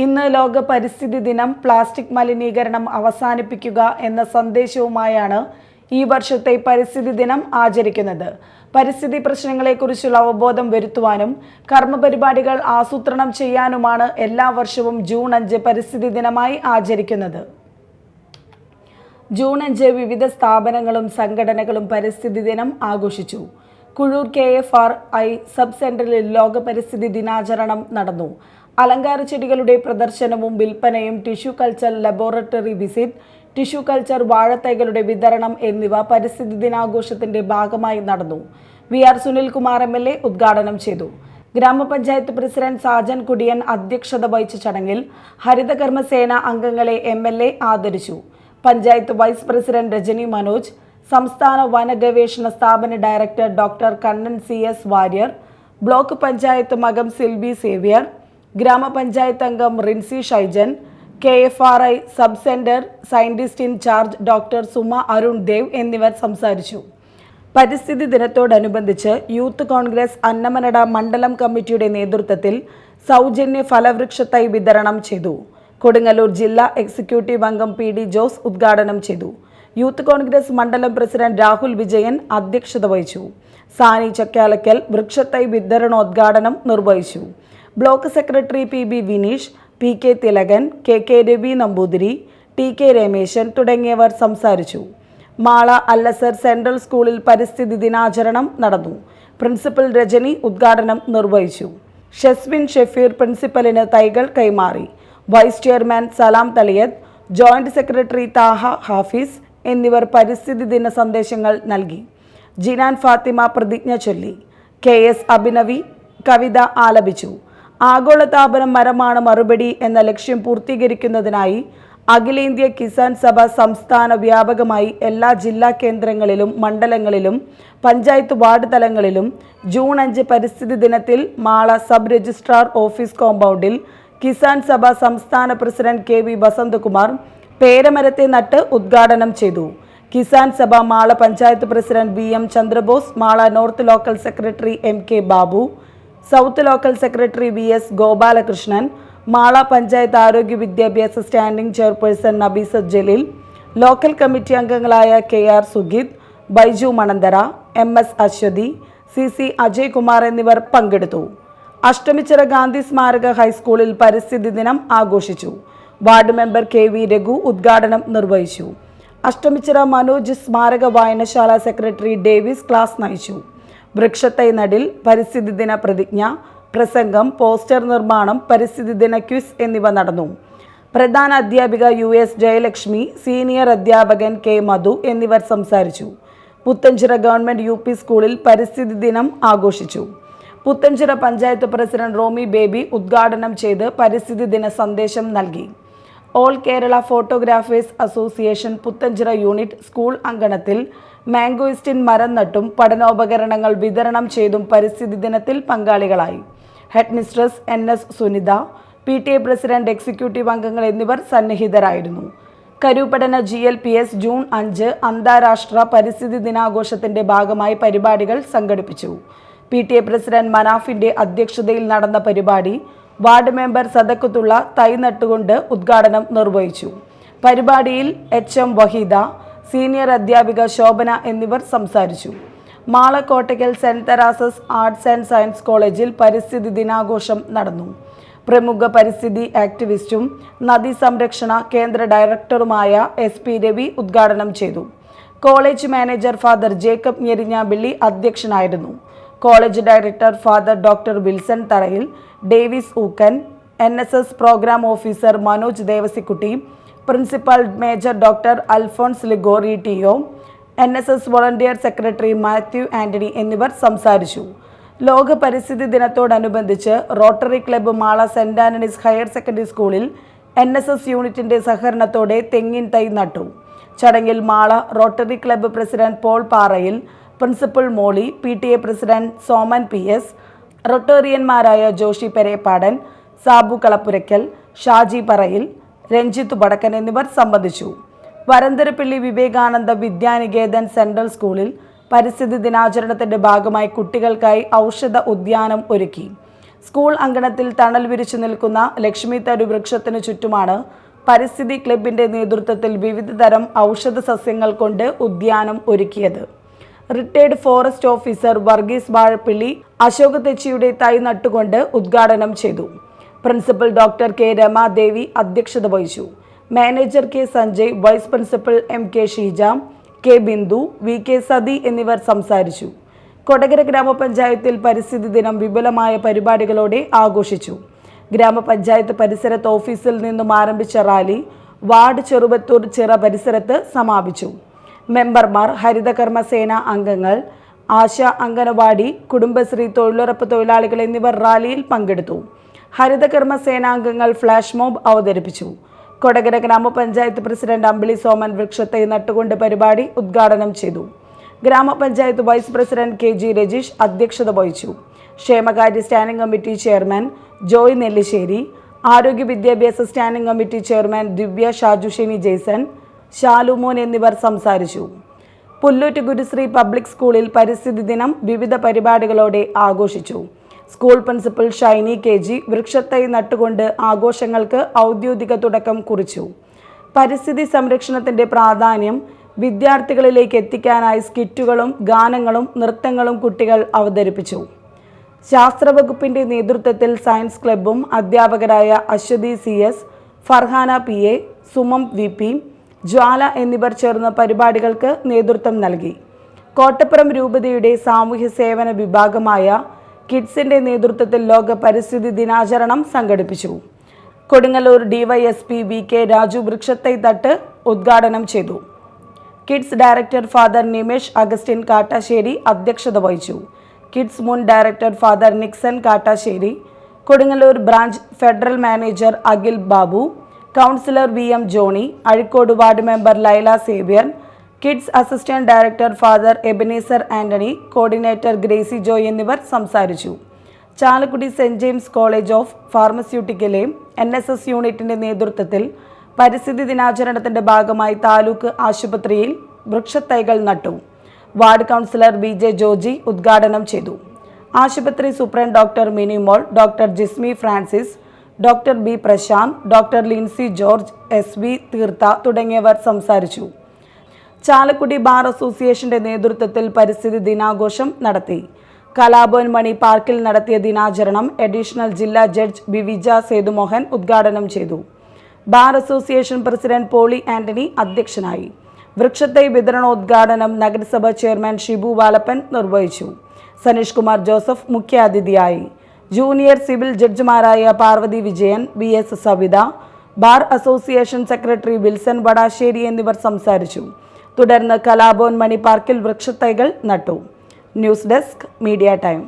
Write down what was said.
ഇന്ന് ലോക പരിസ്ഥിതി ദിനം. പ്ലാസ്റ്റിക് മലിനീകരണം അവസാനിപ്പിക്കുക എന്ന സന്ദേശവുമായാണ് ഈ വർഷത്തെ പരിസ്ഥിതി ദിനം ആചരിക്കുന്നത്. പരിസ്ഥിതി പ്രശ്നങ്ങളെക്കുറിച്ചുള്ള അവബോധം വരുത്തുവാനും കർമ്മപരിപാടികൾ ആസൂത്രണം ചെയ്യാനുമാണ് എല്ലാ വർഷവും ജൂൺ 5 പരിസ്ഥിതി ദിനമായി ആചരിക്കുന്നത്. ജൂൺ 5 വിവിധ സ്ഥാപനങ്ങളും സംഘടനകളും പരിസ്ഥിതി ദിനം ആഘോഷിച്ചു. കുഴൂർ KFRI സബ് സെന്ററിൽ ലോക പരിസ്ഥിതി ദിനാചരണം നടന്നു. അലങ്കാര ചെടികളുടെ പ്രദർശനവും വിൽപ്പനയും, tissue culture laboratory visit, tissue culture വാഴത്തൈകളുടെ വിതരണം എന്നിവ പരിസ്ഥിതി ദിനാഘോഷത്തിന്റെ ഭാഗമായി നടന്നു. VR സുനിൽകുമാർ MLA ഉദ്ഘാടനം ചെയ്തു. ഗ്രാമപഞ്ചായത്ത് പ്രസിഡന്റ് സാജൻ കുടിയൻ അധ്യക്ഷത വഹിച്ച ചടങ്ങിൽ ഹരിതകർമ്മസേന അംഗങ്ങളെ MLA ആദരിച്ചു. പഞ്ചായത്ത് വൈസ് പ്രസിഡന്റ് രജനി മനോജ്, സംസ്ഥാന വനഗവേഷണ സ്ഥാപന director doctor Kannan CS Warrier, block panchayat മകം സിൽബി സേവ്യർ, ഗ്രാമപഞ്ചായത്ത് അംഗം Rincy Shaijan, KFRI sub centre scientist incharge doctor Suma Arun Dev എന്നിവർ സംസാരിച്ചു. പരിസ്ഥിതി ദിനത്തോടനുബന്ധിച്ച് യൂത്ത് കോൺഗ്രസ് അന്നമനട മണ്ഡലം കമ്മിറ്റിയുടെ നേതൃത്വത്തിൽ സൗജന്യ ഫലവൃക്ഷ തൈ വിതരണം ചെയ്തു. കൊടുങ്ങല്ലൂർ ജില്ലാ എക്സിക്യൂട്ടീവ് അംഗം PD ജോസ് ഉദ്ഘാടനം ചെയ്തു. യൂത്ത് കോൺഗ്രസ് മണ്ഡലം പ്രസിഡന്റ് രാഹുൽ വിജയൻ അധ്യക്ഷത വഹിച്ചു. സാനി ചക്കാലക്കൽ വൃക്ഷത്തൈ വിതരണോദ്ഘാടനം നിർവഹിച്ചു. Block secretary PB Vineesh, PK Thilakan, KK Ravi Namboothiri, TK Rameshan തുടങ്ങിയവർ സംസാരിച്ചു. മാള അല്ലസർ സെൻട്രൽ സ്കൂളിൽ പരിസ്ഥിതി ദിനാചരണം നടന്നു. പ്രിൻസിപ്പൽ രജനി ഉദ്ഘാടനം നിർവഹിച്ചു. ഷെസ്വിൻ ഷെഫീർ പ്രിൻസിപ്പലിന് തൈകൾ കൈമാറി. വൈസ് ചെയർമാൻ സലാം തളിയത്ത്, ജോയിന്റ് സെക്രട്ടറി താഹ ഹാഫിസ് എന്നിവർ പരിസ്ഥിതി ദിന സന്ദേശങ്ങൾ നൽകി. ജിനാൻ ഫാത്തിമ പ്രതിജ്ഞ ചൊല്ലി. KS അഭിനവി കവിത ആലപിച്ചു. ആഗോളതാപനം മരമാണ് മറുപടി എന്ന ലക്ഷ്യം പൂർത്തീകരിക്കുന്നതിനായി അഖിലേന്ത്യാ കിസാൻ സഭ സംസ്ഥാന വ്യാപകമായി എല്ലാ ജില്ലാ കേന്ദ്രങ്ങളിലും മണ്ഡലങ്ങളിലും പഞ്ചായത്ത് വാർഡ് തലങ്ങളിലും ജൂൺ 5 പരിസ്ഥിതി ദിനത്തിൽ മാള സബ് രജിസ്ട്രാർ ഓഫീസ് കോമ്പൗണ്ടിൽ കിസാൻ സഭ സംസ്ഥാന പ്രസിഡന്റ് KV വസന്തകുമാർ പേരമരത്തെ നട്ട് ഉദ്ഘാടനം ചെയ്തു. Kisan Sabha Mala panchayat president BM Chandrabose, Mala north local secretary MK Babu, south local secretary VS Gopalakrishnan, Mala panchayat ആരോഗ്യ വിദ്യാഭ്യാസ standing chairperson Nabeesath Jaleel, local committee അംഗങ്ങളായ KR Sugeeth, Baiju Manantara, MS Aswathi, CC Ajay Kumar എന്നിവർ പങ്കെടുത്തു. അഷ്ടമിച്ചിറ ഗാന്ധി സ്മാരക ഹൈസ്കൂളിൽ പരിസ്ഥിതി ദിനം ആഘോഷിച്ചു. വാർഡ് മെമ്പർ KV രഘു ഉദ്ഘാടനം നിർവഹിച്ചു. അഷ്ടമിച്ചിറ മനോജ് സ്മാരക വായനശാല സെക്രട്ടറി ഡേവിസ് ക്ലാസ് നയിച്ചു. വൃക്ഷത്തൈ നടിൽ, പരിസ്ഥിതി ദിന പ്രതിജ്ഞ, പ്രസംഗം, പോസ്റ്റർ നിർമ്മാണം, പരിസ്ഥിതി ദിന ക്വിസ് എന്നിവ നടന്നു. പ്രധാന അധ്യാപിക US ജയലക്ഷ്മി, സീനിയർ അധ്യാപകൻ K മധു എന്നിവർ സംസാരിച്ചു. പുത്തഞ്ചിറ ഗവൺമെന്റ് UP സ്കൂളിൽ പരിസ്ഥിതി ദിനം ആഘോഷിച്ചു. പുത്തഞ്ചിറ പഞ്ചായത്ത് പ്രസിഡന്റ് റോമി ബേബി ഉദ്ഘാടനം ചെയ്ത് പരിസ്ഥിതി ദിന സന്ദേശം നൽകി. All Kerala photographers association Puthenchira unit school അങ്കണത്തിൽ മാംഗോയിസ്റ്റിൻ മരം നട്ടും പഠനോപകരണങ്ങൾ വിതരണം ചെയ്തും പരിസ്ഥിതി ദിനത്തിൽ പങ്കാളികളായി. Headmistress NS Sunitha, PTA president, executive അംഗങ്ങൾ എന്നിവർ സന്നിഹിതരായിരുന്നു. കരൂപടന GLPS ജൂൺ 5 അന്താരാഷ്ട്ര പരിസ്ഥിതി ദിനാഘോഷത്തിന്റെ ഭാഗമായി പരിപാടികൾ സംഘടിപ്പിച്ചു. PTA പ്രസിഡന്റ് മനാഫിന്റെ അധ്യക്ഷതയിൽ നടന്ന പരിപാടി വാർഡ് മെമ്പർ സദക്കത്തുള്ള തൈ നട്ടുകൊണ്ട് ഉദ്ഘാടനം നിർവഹിച്ചു. പരിപാടിയിൽ HM വഹീദ, സീനിയർ അധ്യാപിക ശോഭന എന്നിവർ സംസാരിച്ചു. Mala Kottakkal saint Teresa's arts and science കോളേജിൽ പരിസ്ഥിതി ദിനാഘോഷം നടന്നു. പ്രമുഖ പരിസ്ഥിതി ആക്ടിവിസ്റ്റും നദീ സംരക്ഷണ കേന്ദ്ര ഡയറക്ടറുമായ SP രവി ഉദ്ഘാടനം ചെയ്തു. College manager father Jacob Njerinjampilly അധ്യക്ഷനായിരുന്നു. College director father doctor Wilson Tharayil, Davis Ookken, NSS programme officer Manoj Devassykutty, principal major doctor Alphonse Liguori TO, NSS volunteer secretary Mathew Antony എന്നിവർ സംസാരിച്ചു. ലോക പരിസ്ഥിതി ദിനത്തോടനുബന്ധിച്ച് റോട്ടറി ക്ലബ്ബ് മാള സെന്റ് ആന്റണീസ് ഹയർ സെക്കൻഡറി സ്കൂളിൽ NSS യൂണിറ്റിന്റെ സഹകരണത്തോടെ തെങ്ങിൻ തൈ നട്ടു. ചടങ്ങിൽ Mala rotary club president Paul Parayil, principal Molly, PTA president Soman PS, റൊട്ടേറിയന്മാരായ ജോഷി പെരേപ്പാടൻ, സാബു കളപ്പുരയ്ക്കൽ, ഷാജി പറയിൽ, രഞ്ജിത്ത് വടക്കൻ എന്നിവർ സംബന്ധിച്ചു. വരന്തരപ്പള്ളി വിവേകാനന്ദ വിദ്യാനികേതൻ സെൻട്രൽ സ്കൂളിൽ പരിസ്ഥിതി ദിനാചരണത്തിന്റെ ഭാഗമായി കുട്ടികൾക്കായി ഔഷധ ഉദ്യാനം ഒരുക്കി. സ്കൂൾ അങ്കണത്തിൽ തണൽ വിരിച്ചു നിൽക്കുന്ന ലക്ഷ്മി തരു വൃക്ഷത്തിനു ചുറ്റുമാണ് പരിസ്ഥിതി ക്ലബിന്റെ നേതൃത്വത്തിൽ വിവിധ തരം ഔഷധ സസ്യങ്ങൾ കൊണ്ട് ഉദ്യാനം ഒരുക്കിയത്. Retired forest officer Varghese Vazhappilly Ashok തെച്ചിയുടെ തൈ നട്ടുകൊണ്ട് ഉദ്ഘാടനം ചെയ്തു. പ്രിൻസിപ്പൽ ഡോക്ടർ കെ രമാദേവി അധ്യക്ഷത വഹിച്ചു. Manager K Sanjay, vice principal M K Sheeja, K Bindu, V K Sathi എന്നിവർ സംസാരിച്ചു. കൊടകര ഗ്രാമപഞ്ചായത്തിൽ പരിസ്ഥിതി ദിനം വിപുലമായ പരിപാടികളോടെ ആഘോഷിച്ചു. ഗ്രാമപഞ്ചായത്ത് പരിസരത്ത് ഓഫീസിൽ നിന്നും ആരംഭിച്ച റാലി വാർഡ് ചെറുവത്തൂർ ചിറ പരിസരത്ത് സമാപിച്ചു. മെമ്പർമാർ, ഹരിതകർമ്മസേന അംഗങ്ങൾ, ആശ, അംഗനവാടി, കുടുംബശ്രീ, തൊഴിലുറപ്പ് തൊഴിലാളികൾ എന്നിവർ റാലിയിൽ പങ്കെടുത്തു. ഹരിതകർമ്മസേനാംഗങ്ങൾ ഫ്ലാഷ് മോബ് അവതരിപ്പിച്ചു. കൊടകര ഗ്രാമപഞ്ചായത്ത് പ്രസിഡന്റ് അമ്പിളി സോമൻ വൃക്ഷത്തൈ നട്ടുകൊണ്ട് പരിപാടി ഉദ്ഘാടനം ചെയ്തു. ഗ്രാമപഞ്ചായത്ത് vice president K G Rajeesh അധ്യക്ഷത വഹിച്ചു. ക്ഷേമകാര്യ standing committee chairman Joy Nellissery, ആരോഗ്യ വിദ്യാഭ്യാസ standing committee chairman Divya Shajushini Jaison, Shalumon എന്നിവർ സംസാരിച്ചു. പുല്ലൂറ്റ് ഗുരുശ്രീ പബ്ലിക് സ്കൂളിൽ പരിസ്ഥിതി ദിനം വിവിധ പരിപാടികളോടെ ആഘോഷിച്ചു. School principal Shiny K G വൃക്ഷത്തൈ നട്ടുകൊണ്ട് ആഘോഷങ്ങൾക്ക് ഔദ്യോഗിക തുടക്കം കുറിച്ചു. പരിസ്ഥിതി സംരക്ഷണത്തിന്റെ പ്രാധാന്യം വിദ്യാർത്ഥികളിലേക്ക് എത്തിക്കാനായി സ്കിറ്റുകളും ഗാനങ്ങളും നൃത്തങ്ങളും കുട്ടികൾ അവതരിപ്പിച്ചു. ശാസ്ത്രവകുപ്പിന്റെ നേതൃത്വത്തിൽ സയൻസ് ക്ലബ്ബും അധ്യാപകരായ Aswathy CS, Farhana PA, Sumam VP, ജ്വാല എന്നിവർ ചേർന്ന പരിപാടികൾക്ക് നേതൃത്വം നൽകി. കോട്ടപ്പുറം രൂപതയുടെ സാമൂഹ്യ സേവന വിഭാഗമായ കിഡ്സിന്റെ നേതൃത്വത്തിൽ ലോക പരിസ്ഥിതി ദിനാചരണം സംഘടിപ്പിച്ചു. കൊടുങ്ങല്ലൂർ DYSP VK രാജു വൃക്ഷത്തൈ തട്ട് ഉദ്ഘാടനം ചെയ്തു. KIDS director father Nimesh Augustine Kattassery അധ്യക്ഷത വഹിച്ചു. കിഡ്സ് മുൻ director father Nixon Kattassery, Kodungallur branch Federal manager Akhil Babu, councillor VM Johnny, Azhikode ward member Laila Xavier, KIDS assistant director father Ebenezer Antony, coordinator Gracy Joy എന്നിവർ സംസാരിച്ചു. ചാലക്കുടി സെന്റ് ജെയിംസ് കോളേജ് ഓഫ് ഫാർമസ്യൂട്ടിക്കലെ NSS യൂണിറ്റിന്റെ നേതൃത്വത്തിൽ പരിസ്ഥിതി ദിനാചരണത്തിന്റെ ഭാഗമായി താലൂക്ക് ആശുപത്രിയിൽ വൃക്ഷത്തൈകൾ നട്ടു. വാർഡ് കൗൺസിലർ BJ ജോർജി ഉദ്ഘാടനം ചെയ്തു. ആശുപത്രി superintendent doctor Minimol, doctor Jismi Francis, doctor B Prasanth, doctor Lincy George, SV Theertha തുടങ്ങിയവർ സംസാരിച്ചു. ചാലക്കുടി ബാർ അസോസിയേഷന്റെ നേതൃത്വത്തിൽ പരിസ്ഥിതി ദിനാഘോഷം നടത്തി. കലാഭവൻ മണി പാർക്കിൽ നടത്തിയ ദിനാചരണം അഡീഷണൽ ജില്ലാ ജഡ്ജ് ബിവിജ സേതുമോഹൻ ഉദ്ഘാടനം ചെയ്തു. Bar association president Poly Antony അധ്യക്ഷനായി. വൃക്ഷത്തൈ വിതരണോദ്ഘാടനം നഗരസഭാ ചെയർമാൻ ഷിബു വാലപ്പൻ നിർവഹിച്ചു. സനീഷ് കുമാർ ജോസഫ് മുഖ്യാതിഥിയായി. ജൂനിയർ സിവിൽ ജഡ്ജിമാരായ Parvathy Vijayan, VS Savitha, bar association secretary Wilson Vadassery എന്നിവർ സംസാരിച്ചു. തുടർന്ന് കലാഭവൻ മണി പാർക്കിൽ വൃക്ഷത്തൈകൾ നട്ടു. News desk, media time.